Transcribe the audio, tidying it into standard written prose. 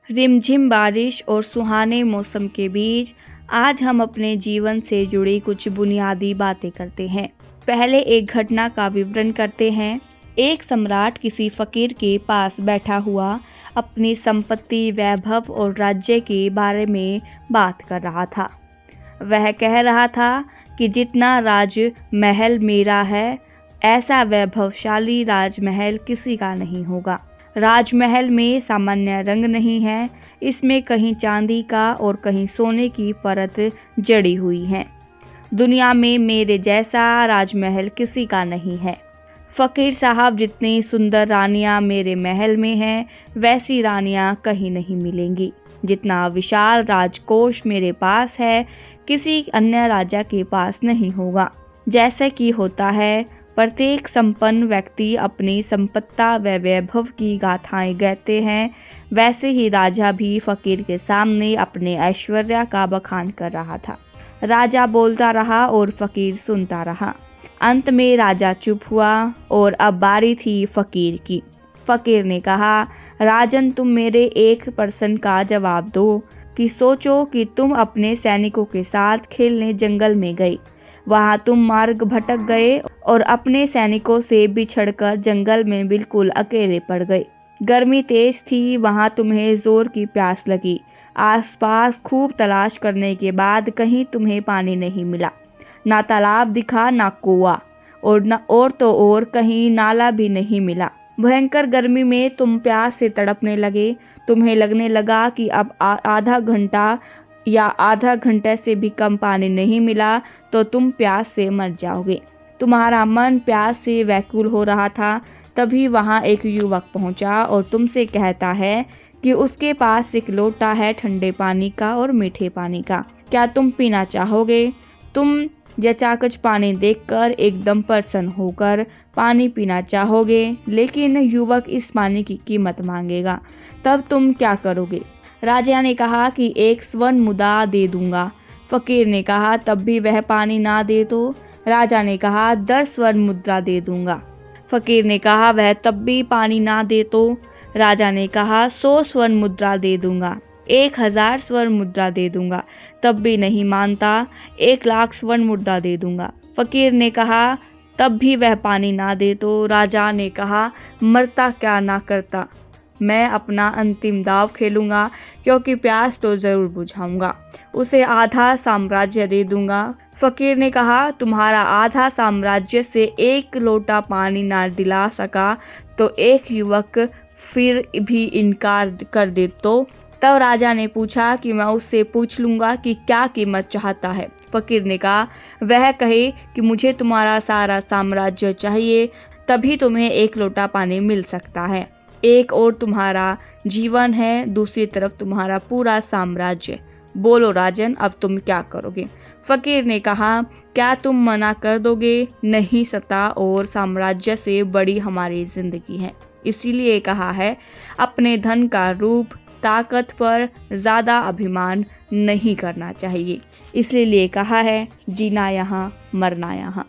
रिमझिम बारिश और सुहाने मौसम के बीच आज हम अपने जीवन से जुड़ी कुछ बुनियादी बातें करते हैं। पहले एक घटना का विवरण करते हैं। एक सम्राट किसी फकीर के पास बैठा हुआ अपनी संपत्ति, वैभव और राज्य के बारे में बात कर रहा था। वह कह रहा था कि जितना राजमहल मेरा है, ऐसा वैभवशाली राजमहल किसी का नहीं होगा। राजमहल में सामान्य रंग नहीं है, इसमें कहीं चांदी का और कहीं सोने की परत जड़ी हुई है। दुनिया में मेरे जैसा राजमहल किसी का नहीं है। फकीर साहब, जितनी सुंदर रानियां मेरे महल में हैं, वैसी रानियां कहीं नहीं मिलेंगी। जितना विशाल राजकोष मेरे पास है, किसी अन्य राजा के पास नहीं होगा। जैसे कि होता है, प्रत्येक संपन्न व्यक्ति अपनी संपत्ता व वैभव की गाथाएं गाते हैं, वैसे ही राजा भी फकीर के सामने अपने ऐश्वर्य का बखान कर रहा था। राजा बोलता रहा और फकीर सुनता रहा। अंत में राजा चुप हुआ और अब बारी थी फकीर की। फकीर ने कहा, राजन, तुम मेरे एक प्रश्न का जवाब दो कि सोचो कि तुम अपने सैनिकों के साथ खेलने जंगल में गए। वहां तुम मार्ग भटक गए और अपने सैनिकों से बिछड़कर जंगल में बिल्कुल अकेले पड़ गए। गर्मी तेज थी, वहां तुम्हें जोर की प्यास लगी। आसपास खूब तलाश करने के बाद कहीं तुम्हें पानी नहीं मिला। ना तालाब दिखा, ना कुआं, और कहीं नाला भी नहीं मिला। भयंकर गर्मी में तुम प्यास से तड़पने लगे। तुम्हें लगने लगा कि अब आधा घंटे से भी कम पानी नहीं मिला तो तुम प्यास से मर जाओगे। तुम्हारा मन प्यास से व्याकुल हो रहा था। तभी वहाँ एक युवक पहुँचा और तुमसे कहता है कि उसके पास एक लोटा है ठंडे पानी का और मीठे पानी का। क्या तुम पीना चाहोगे? तुम जचाकच पानी देखकर एकदम प्रसन्न होकर पानी पीना चाहोगे, लेकिन युवक इस पानी की कीमत मांगेगा। तब तुम क्या करोगे? राजा ने कहा कि 1 स्वर्ण मुद्रा दे दूंगा। फकीर ने कहा, तब भी वह पानी ना दे तो? राजा ने कहा, 10 स्वर्ण मुद्रा दे दूंगा। फकीर ने कहा, वह तब भी पानी ना दे तो? राजा ने कहा, 100 स्वर्ण मुद्रा दे दूंगा। 1000 स्वर्ण मुद्रा दे दूंगा। तब भी नहीं मानता। 1,00,000 स्वर्ण मुद्रा दे दूंगा। फकीर ने कहा, तब भी वह पानी ना दे तो? राजा ने कहा, मरता क्या ना करता, मैं अपना अंतिम दांव खेलूंगा, क्योंकि प्यास तो जरूर बुझाऊंगा। उसे आधा साम्राज्य दे दूंगा। फकीर ने कहा, तुम्हारा आधा साम्राज्य से 1 लोटा पानी ना दिला सका तो एक युवक फिर भी इनकार कर दे तो? तब राजा ने पूछा कि मैं उससे पूछ लूंगा कि क्या कीमत चाहता है। फकीर ने कहा, वह कहे कि मुझे तुम्हारा सारा साम्राज्य चाहिए, तभी तुम्हें 1 लोटा पानी मिल सकता है। एक और तुम्हारा जीवन है, दूसरी तरफ तुम्हारा पूरा साम्राज्य। बोलो राजन, अब तुम क्या करोगे? फकीर ने कहा, क्या तुम मना कर दोगे? नहीं, सत्ता और साम्राज्य से बड़ी हमारी जिंदगी है। इसीलिए कहा है, अपने धन का रूप, ताकत पर ज़्यादा अभिमान नहीं करना चाहिए। इसलिए कहा है, जीना यहाँ, मरना यहाँ।